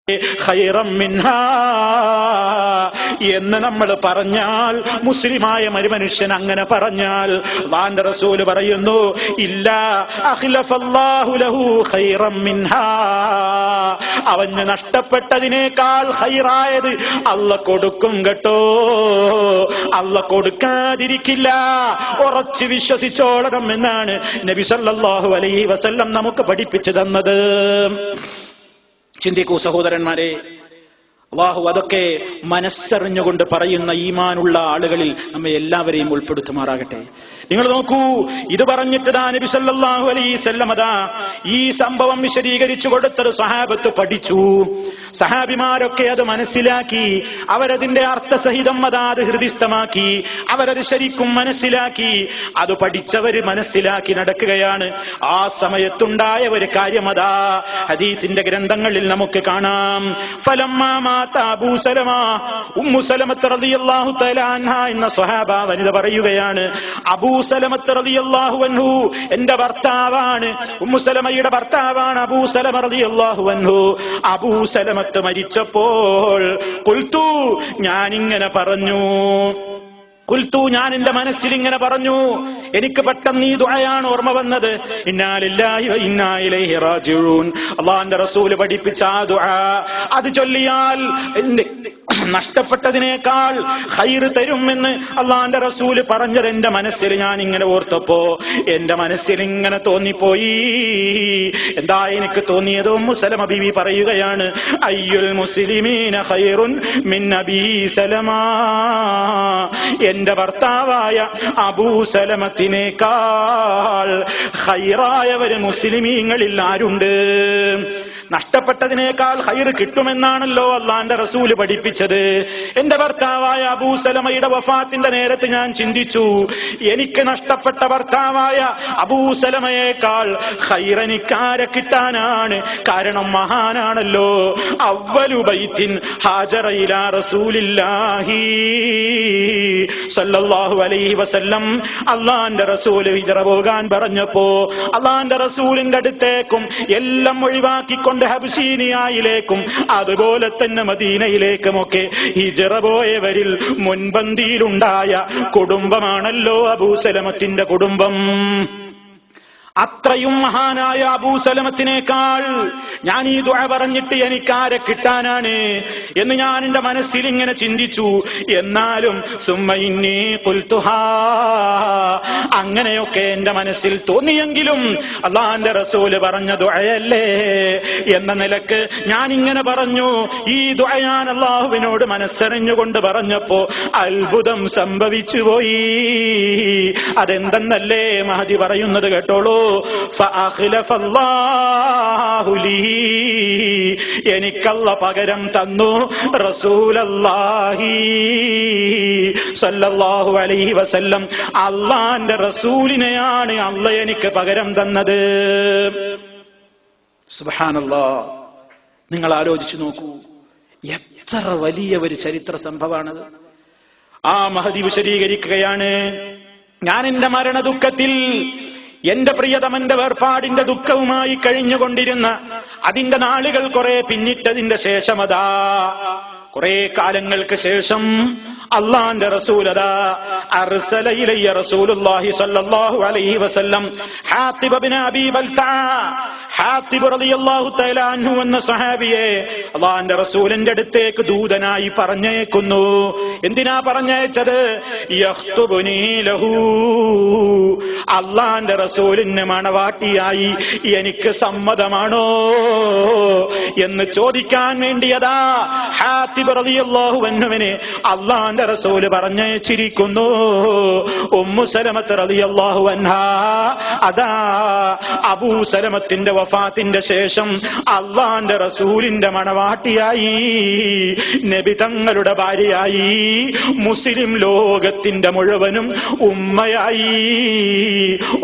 ഖൈറൻ മിൻഹാ എന്ന് നമ്മൾ പറഞ്ഞാൽ, മുസ്ലിമായ ഒരു മനുഷ്യൻ അങ്ങനെ പറഞ്ഞാൽ അല്ലാഹുവിന്റെ റസൂൽ പറയുന്നു, ഇല്ലാ അഖ്ലഫല്ലാഹു ലഹു ഖൈറൻ മിൻഹാ, അവന് നഷ്ടപ്പെട്ടതിനേക്കാൾ ഖൈറായത് അല്ലാഹ് കൊടുക്കും കേട്ടോ. അല്ലാഹ് കൊടുക്കാതിരിക്കില്ല. ഉറച്ചു വിശ്വസിച്ചോളണം എന്നാണ് നബി സല്ലല്ലാഹു അലൈഹി വസല്ലം നമുക്ക് പഠിപ്പിച്ചു തന്നത്. ചിന്തിക്കൂ സഹോദരന്മാരെ, അല്ലാഹു അതൊക്കെ മനസ്സറിഞ്ഞുകൊണ്ട് പറയുന്ന ഈമാനുള്ള ആളുകളിൽ നമ്മെ എല്ലാവരെയും ഉൾപ്പെടുത്തുമാറാകട്ടെ. നിങ്ങൾ നോക്കൂ, ഇത് പറഞ്ഞിട്ട് നബി സല്ലല്ലാഹു അലൈഹി വസല്ലം ഈ സംഭവം വിശദീകരിച്ചു കൊടുത്തത് സഹാബത്ത് പഠിച്ചു. സഹാബിമാരൊക്കെ അത് മനസ്സിലാക്കി, അവരതിന്റെ അർത്ഥസഹിതം അത് ഹൃദിസ്ഥമാക്കി, അവരത് ശരിക്കും മനസ്സിലാക്കി. അത് പഠിച്ചവര് മനസ്സിലാക്കി നടക്കുകയാണ്. ആ സമയത്തുണ്ടായ ഒരു കാര്യം ഹദീസിന്റെ ഗ്രന്ഥങ്ങളിൽ നമുക്ക് കാണാം. ഫലമ്മാ മാത അബൂ സലമ, ഉമ്മു സലമത്ത് റളിയല്ലാഹു തആല അൻഹാ എന്ന സ്വഹാബ വനിത പറയുകയാണ്, അബൂ സലമത്ത് റളിയല്ലാഹു അൻഹു എന്റെ ഭർത്താവാണ്, ഉമ്മു സലമയുടെ ഭർത്താവാണ് അബൂ സലമ റളിയല്ലാഹു അൻഹു. അബൂ സലമത്ത് മരിച്ചപ്പോൾ ഖുൽതു, ഞാനിങ്ങനെ പറഞ്ഞു, ഖുൽതു, ഞാൻ എന്റെ മനസ്സിൽ ഇങ്ങനെ പറഞ്ഞു. എനിക്ക് പെട്ടെന്ന് ഈ ദുആയാണ് ഓർമ്മ വന്നത്. ഇന്നാ ലില്ലാഹി വ ഇന്നാ ഇലൈഹി റാജിഊൻ. അല്ലാഹുവിന്റെ റസൂൽ പഠിപ്പിച്ച ആ ദുആ, അത് ചൊല്ലിയാൽ നഷ്ടപ്പെട്ടതിനേക്കാൾ ഖൈറ് തരുമെന്ന് അല്ലാഹുവിന്റെ റസൂൽ പറഞ്ഞത് എന്റെ മനസ്സിൽ ഞാൻ ഇങ്ങനെ ഓർത്തപ്പോ എന്റെ മനസ്സിൽ ഇങ്ങനെ തോന്നിപ്പോയി. എന്താ എനിക്ക് തോന്നിയത്? ഉമ്മു സലമ ബീവി പറയുകയാണ്, അയ്യുൽ മുസ്ലിമീന ഖൈറുൻ മിൻ അബീ സലമ, എന്റെ ഭർത്താവായ അബൂ സലമത്തിനേക്കാൾ ഖൈറായവര് മുസ്ലിമീങ്ങളിൽ ആരുണ്ട്? നഷ്ടപ്പെട്ടതിനേക്കാൾ ഖൈറ് കിട്ടുമെന്നാണല്ലോ അല്ലാഹുവിന്റെ റസൂല് പഠിപ്പിച്ചത്. എന്റെ ഭർത്താവായ അബൂ സലമയുടെ വഫാത്തിന്റെ നേരത്ത് ഞാൻ ചിന്തിച്ചു, എനിക്ക് നഷ്ടപ്പെട്ട ഭർത്താവായ അബൂ സലമയേക്കാൾ ഖൈറ് എനിക്കാരെ കിട്ടാനാണ്? കാരണം മഹാനാണല്ലോ. അവ്വലു ബൈത്തിൻ ഹാജറ ഇലാ റസൂലില്ലാഹി സല്ലല്ലാഹു അലൈഹി വസല്ലം, അല്ലാഹുവിന്റെ റസൂല് ഹിജ്റ പോകാൻ പറഞ്ഞപ്പോ അല്ലാഹുവിന്റെ റസൂലിന്റെ അടുത്തേക്കും എല്ലാം ഒഴിവാക്കിക്കൊണ്ട് ഹബ്ശീനിയയിലേക്കും അതുപോലെ തന്നെ മദീനയിലേക്കുമൊക്കെ ഹിജ്റ പോയവരിൽ മുൻപന്തിയിലുണ്ടായ കുടുംബമാണല്ലോ അബൂ സലമത്തിന്റെ കുടുംബം. അത്രയും മഹാനായ അബൂ സലമത്തിനേക്കാൾ ഞാൻ ഈ ദുആ പറഞ്ഞിട്ട് എനിക്കാരെ കിട്ടാനാണ് എന്ന് ഞാൻ എന്റെ മനസ്സിൽ ഇങ്ങനെ ചിന്തിച്ചു. എന്നാലും സുമ്മ ഇന്നി ഖുൽതുഹാ, അങ്ങനെയൊക്കെ എന്റെ മനസ്സിൽ തോന്നിയെങ്കിലും അല്ലാഹുവിന്റെ റസൂല് പറഞ്ഞ ദുആയല്ലേ എന്ന നിലക്ക് ഞാൻ ഇങ്ങനെ പറഞ്ഞു. ഈ ദുആ ഞാൻ അല്ലാഹുവിനോട് മനസ്സറിഞ്ഞുകൊണ്ട് പറഞ്ഞപ്പോ അത്ഭുതം സംഭവിച്ചു പോയി. അതെന്തെന്നല്ലേ മഹദി പറയുന്നത് കേട്ടോളൂ. എനിക്കല്ല പകരം തന്നു റസൂലല്ലാഹി സല്ലല്ലാഹു അലൈഹി വസല്ലം. അല്ലാഹുവിന്റെ റസൂലിനെയാണ് അല്ലാഹ് എനിക്ക് പകരം തന്നത്. സുബ്ഹാനല്ലാഹ്. നിങ്ങൾ ആലോചിച്ചു നോക്കൂ, എത്ര വലിയ ഒരു ചരിത്ര സംഭവമാണത്. ആ മഹദി വിശദീകരിക്കുകയാണ്, ഞാൻ എന്റെ മരണ ദുഃഖത്തിൽ എന്റെ പ്രിയതമന്റെ വേർപാടിന്റെ ദുഃഖവുമായി കഴിഞ്ഞുകൊണ്ടിരുന്ന അതിന്റെ നാളുകൾ കുറെ പിന്നിട്ടതിന്റെ ശേഷം കുറെ കാലങ്ങൾക്ക് ശേഷം അല്ലാഹുവിന്റെ റസൂൽ അർസല ഇലയ്യ റസൂലുള്ളാഹി സ്വല്ലല്ലാഹു അലൈഹി വസല്ലം ഹാത്തിബ് ഇബ്നു അബീ ബൽതഅ. ഹാത്തിബ് റളിയല്ലാഹു തആല അൻഹു എന്ന സ്വഹാബിയെ അല്ലാഹുവിന്റെ റസൂലിന്റെ അടുത്തേക്ക് ദൂതനായി പറഞ്ഞേക്കുന്നു. എന്തിനാ പറഞ്ഞയച്ചത്? യഖ്തുബുനി ലഹു, അല്ലാഹുവിന്റെ റസൂലിന് മണവാട്ടിയായി എനിക്ക് സമ്മതമാണോ എന്ന് ചോദിക്കാൻ വേണ്ടിയതാ ഹാത്തിബ് റളിയല്ലാഹു അൻഹുവിനെ അല്ലാഹുവിന്റെ റസൂല് പറഞ്ഞയച്ചിരിക്കുന്നു. ഉമ്മു സലമത്ത് റളിയല്ലാഹു അൻഹാ അതാ അബൂ സലമത്തിന്റെ വഫാത്തിന്റെ ശേഷം അല്ലാഹുവിന്റെ റസൂലിന്റെ മണവാട്ടിയായി, നബി തങ്ങളുടെ ഭാര്യയായി, മുസ്ലിം ലോകത്തിന്റെ മുഴുവനും ഉമ്മയായി,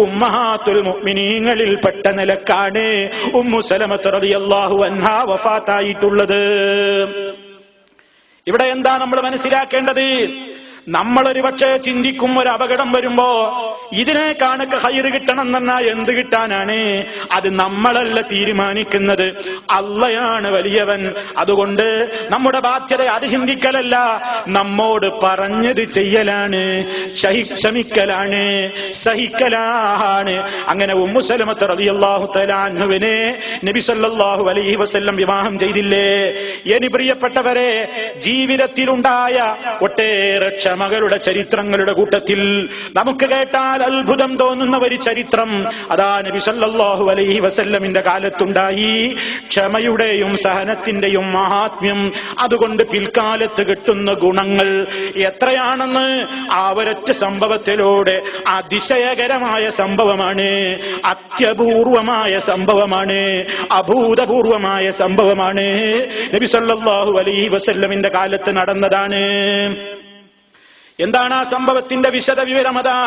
ഉമ്മഹാത്തുൽ മുഅ്മിനീങ്ങളിൽ പെട്ട നിലക്കാണ് ഉമ്മു സലമത്ത് റളിയല്ലാഹു അൻഹാ വഫാത്തായിട്ടുള്ളത്. ഇവിടെ എന്താ നമ്മൾ മനസ്സിലാക്കേണ്ടത്? നമ്മളൊരു പക്ഷേ ചിന്തിക്കും, ഒരു അപകടം വരുമ്പോ ഇതിനേക്കാണൊക്കെ ഹൈറ് കിട്ടണം എന്നാ എന്ത് കിട്ടാനാണ്? അത് നമ്മളല്ല തീരുമാനിക്കുന്നത്, അള്ളയാണ് വലിയവൻ. അതുകൊണ്ട് നമ്മുടെ ബാധ്യത അത് ചിന്തിക്കലല്ല, നമ്മോട് പറഞ്ഞത് ചെയ്യലാണ്, ക്ഷമിക്കലാണ്, സഹിക്കലാണ്. അങ്ങനെ ഉമ്മു സലമത്ത് റളിയല്ലാഹു തആല അൻഹുവിനെ നബി സല്ലല്ലാഹു അലൈഹി വസല്ലം വിവാഹം ചെയ്തില്ലേ? ഇനി പ്രിയപ്പെട്ടവരെ, ജീവിതത്തിലുണ്ടായ ഒട്ടേറെ ക്ഷമകളുടെ ചരിത്രങ്ങളുടെ കൂട്ടത്തിൽ നമുക്ക് കേട്ടാൽ അത്ഭുതം തോന്നുന്ന ഒരു ചരിത്രം അതാ നബി സല്ലല്ലാഹു അലൈഹി വസല്ലമിന്റെ കാലത്തുണ്ടായി. ക്ഷമയുടെയും സഹനത്തിന്റെയും മഹാത്മ്യം, അതുകൊണ്ട് പിൽക്കാലത്ത് കിട്ടുന്ന ഗുണങ്ങൾ എത്രയാണെന്ന് ആ ഒരൊറ്റ സംഭവത്തിലൂടെ അതിശയകരമായ സംഭവമാണ്, അത്യപൂർവമായ സംഭവമാണ്, അഭൂതപൂർവമായ സംഭവമാണ്. നബി സല്ലല്ലാഹു അലൈഹി വസല്ലമിന്റെ കാലത്ത് നടന്നതാണ്. എന്താണ് ആ സംഭവത്തിന്റെ വിശദ വിവരം? അതാ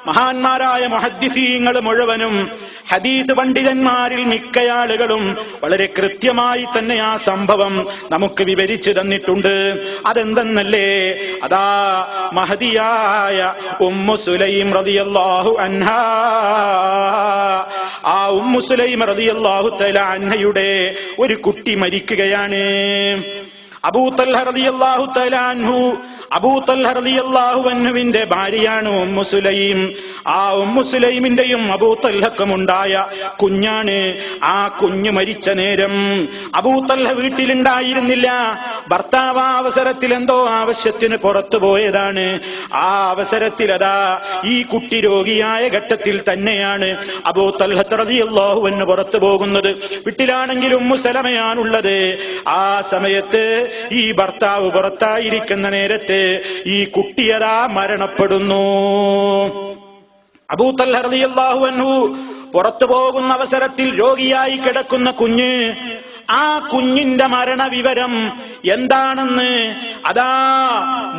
മഹാന്മാരായ മുഹദ്ദിസീങ്ങൾ മുഴുവനും, ഹദീസ് പണ്ഡിതന്മാരിൽ മിക്ക ആളുകളും വളരെ കൃത്യമായി തന്നെ ആ സംഭവം നമുക്ക് വിവരിച്ചു തന്നിട്ടുണ്ട്. അതെന്തെന്നല്ലേ? അതാ മഹദിയായ ഉമ്മു സുലൈം റളിയല്ലാഹു അൻഹാ, ആ ഉമ്മു സുലൈം റളിയല്ലാഹു തആല അൻഹയുടെ ഒരു കുട്ടി മരിക്കുകയാണ്. അബൂ തൽഹ റളിയല്ലാഹു തആല അൻഹു, അബൂ തൽഹ റളിയല്ലാഹു അൻഹുവിന്റെ ഭാര്യയാണ് ഉമ്മു സുലൈം. ആ ഉമ്മു സുലൈമിന്റെയും അബൂ തൽഹക്കും ഉണ്ടായ കുഞ്ഞാണ്. ആ കുഞ്ഞ് മരിച്ച നേരം അബൂ തൽഹ വീട്ടിലുണ്ടായിരുന്നില്ല. ഭർത്താവ് ആ അവസരത്തിൽ എന്തോ ആവശ്യത്തിന് പുറത്തു പോയതാണ്. ആ അവസരത്തിൽ അതാ ഈ കുട്ടി രോഗിയായ ഘട്ടത്തിൽ തന്നെയാണ് അബൂ തൽഹ റളിയല്ലാഹു അൻഹു പുറത്തു പോകുന്നത്. വീട്ടിലാണെങ്കിൽ ഉമ്മു സലമയാണുള്ളത്. ആ സമയത്ത് ഈ ഭർത്താവ് പുറത്തായിരിക്കുന്ന നേരത്തെ ഈ കുട്ടിയതാ മരണപ്പെടുന്നു. അബൂ തൽഹ റളിയല്ലാഹു അൻഹു പുറത്തു പോകുന്ന അവസരത്തിൽ രോഗിയായി കിടക്കുന്ന കുഞ്ഞ്, ആ കുഞ്ഞിന്റെ മരണവിവരം എന്താണെന്ന് അതാ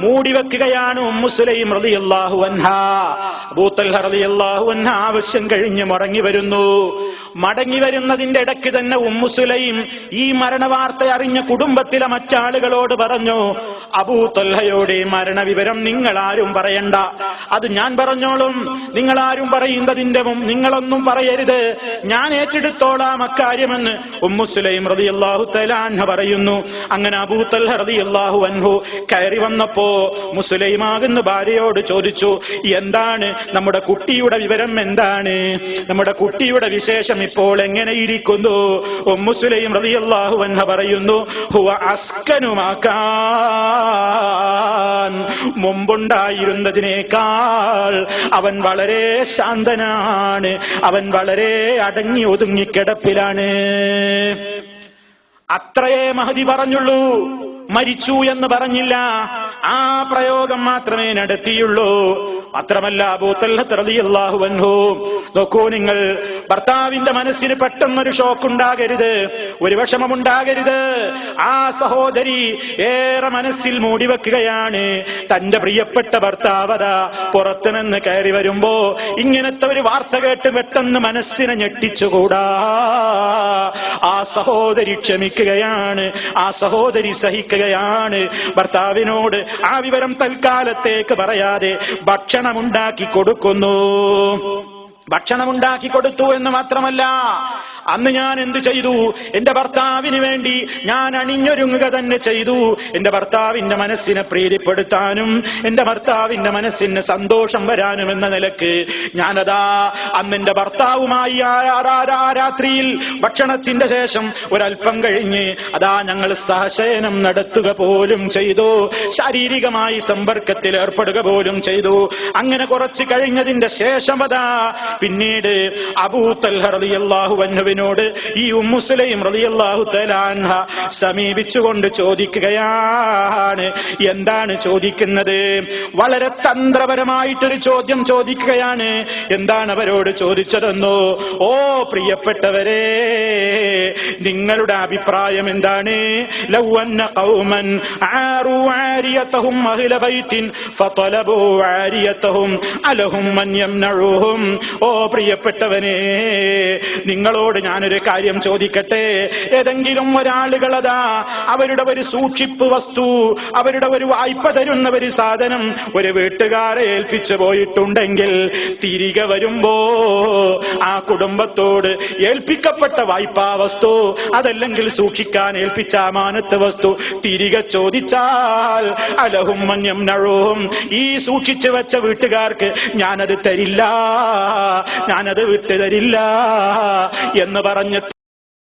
മൂടിവെക്കുകയാണ് ഉമ്മു സുലൈം റളിയല്ലാഹു അൻഹാ. അബൂ തൽഹ റളിയല്ലാഹു അൻഹ ആവശ്യം കഴിഞ്ഞ് മടങ്ങി വരുന്നു. മടങ്ങി വരുന്നതിന്റെ ഇടയ്ക്ക് തന്നെ ഉമ്മു സുലൈം ഈ മരണവാർത്ത അറിഞ്ഞ കുടുംബത്തിലെ മറ്റാളുകളോട് പറഞ്ഞു, അബൂ തൽഹയുടെ മരണവിവരം നിങ്ങളാരും പറയണ്ട, അത് ഞാൻ പറഞ്ഞോളും. നിങ്ങളാരും പറയുന്നതിന്റെ നിങ്ങളൊന്നും പറയരുത്, ഞാൻ ഏറ്റെടുത്തോളാം അക്കാര്യമെന്ന് ഉമ്മു സുലൈം റളിയല്ലാഹു തആല അൻഹ പറയുന്നു. അങ്ങനെ അബൂ തൽഹ റളിയല്ലാഹു അൻഹു കയറി വന്നപ്പോ മുസ്ലൈമാകുന്ന ഭാര്യയോട് ചോദിച്ചു, എന്താണ് നമ്മുടെ കുട്ടിയുടെ വിവരം, എന്താണ് നമ്മുടെ കുട്ടിയുടെ വിശേഷം, ഇപ്പോൾ എങ്ങനെ ഇരിക്കുന്നു? ഉമ്മു സുലൈം റളിയല്ലാഹു അൻഹ പറയുന്നു, ഹുവ അസ്കനു മാ കാൻ, മുമ്പുണ്ടായിരുന്നതിനേക്കാൾ അവൻ വളരെ ശാന്തനാണ്, അവൻ വളരെ അടങ്ങി ഒതുങ്ങി കിടപ്പിലാണ്. അത്രയേ മഹദി പറഞ്ഞുള്ളൂ, മരിച്ചു എന്ന് പറഞ്ഞില്ല. ആ പ്രയോഗം മാത്രമേ നടത്തിയുള്ളൂ. മാത്രമല്ല അബൂ തൽഹ റളിയല്ലാഹു അൻഹു, നോക്കൂ നിങ്ങൾ, ഭർത്താവിന്റെ മനസ്സിന് പെട്ടെന്നൊരു ഷോക്ക് ഉണ്ടാകരുത്, ഒരു വിഷമമുണ്ടാകരുത്. ആ സഹോദരി ഏറെ മനസ്സിൽ മൂടിവെക്കുകയാണ്. തന്റെ പ്രിയപ്പെട്ട ഭർത്താവതാ പുറത്തു നിന്ന് കയറി വരുമ്പോ ഇങ്ങനത്തെ ഒരു വാർത്ത കേട്ട് പെട്ടെന്ന് മനസ്സിനെ ഞെട്ടിച്ചുകൂടാ. ആ സഹോദരി ക്ഷമിക്കുകയാണ്, ആ സഹോദരി സഹിക്കുകയാണ്. ഭർത്താവിനോട് ആ വിവരം തൽക്കാലത്തേക്ക് പറയാതെ ഭക്ഷണമുണ്ടാക്കി കൊടുക്കുന്നു. ഭക്ഷണമുണ്ടാക്കി കൊടുത്തു എന്ന് മാത്രമല്ല, അന്ന് ഞാൻ എന്ത് ചെയ്തു? എന്റെ ഭർത്താവിന് വേണ്ടി ഞാൻ അണിഞ്ഞൊരുങ്ങുക തന്നെ ചെയ്തു. എന്റെ ഭർത്താവിന്റെ മനസ്സിനെ പ്രീതിപ്പെടുത്താനും എന്റെ ഭർത്താവിന്റെ മനസ്സിന് സന്തോഷം വരാനും എന്ന നിലക്ക് ഞാനതാ അന്ന് എന്റെ ഭർത്താവുമായി രാത്രിയിൽ ഭക്ഷണത്തിന്റെ ശേഷം ഒരൽപ്പം കഴിഞ്ഞ് അതാ ഞങ്ങൾ സഹശയനം നടത്തുക പോലും ചെയ്തു, ശാരീരികമായി സമ്പർക്കത്തിൽ ഏർപ്പെടുക പോലും ചെയ്തു. അങ്ങനെ കുറച്ച് കഴിഞ്ഞതിന്റെ ശേഷം അതാ പിന്നീട് അബൂ തൽഹ റളിയല്ലാഹു അൻഹുവിനോട് ഈ ഉമ്മു സുലൈം റളിയല്ലാഹു തആല അൻഹ സമീപിച്ചുകൊണ്ട് ചോദിക്കുകയാണ്. എന്താണ് ചോദിക്കുന്നത്? വളരെ തന്ത്രപരമായിട്ടൊരു ചോദ്യം ചോദിക്കുകയാണ്. എന്താണ് അവരോട് ചോദിച്ചതെന്നോ? ഓ പ്രിയപ്പെട്ടവരെ, നിങ്ങളുടെ അഭിപ്രായം എന്താണ്? ലൗ അന്ന ഖൗമൻ ആറു ആരിയതഹും അഹ്ല ബൈത്തിൻ ഫതലബു ആരിയതഹും അലഹും മൻ യംനഉഹും. ഓ പ്രിയപ്പെട്ടവനെ, നിങ്ങളോട് ഞാനൊരു കാര്യം ചോദിക്കട്ടെ. ഏതെങ്കിലും ഒരാളുകളതാ അവരുടെ ഒരു സൂക്ഷിപ്പ് വസ്തു, അവരുടെ ഒരു വായ്പ തരുന്ന ഒരു സാധനം ഒരു വീട്ടുകാരെ ഏൽപ്പിച്ചു പോയിട്ടുണ്ടെങ്കിൽ തിരികെ വരുമ്പോ ആ കുടുംബത്തോട് ഏൽപ്പിക്കപ്പെട്ട വായ്പാ വസ്തു അതല്ലെങ്കിൽ സൂക്ഷിക്കാൻ ഏൽപ്പിച്ച അമാനത്ത് വസ്തു തിരികെ ചോദിച്ചാൽ അലഹും മന്യം നഴവും, ഈ സൂക്ഷിച്ചു വെച്ച വീട്ടുകാർക്ക് ഞാനത് തരില്ല, ഞാനത് വിട്ടു തരില്ല എന്ന് പറഞ്ഞ്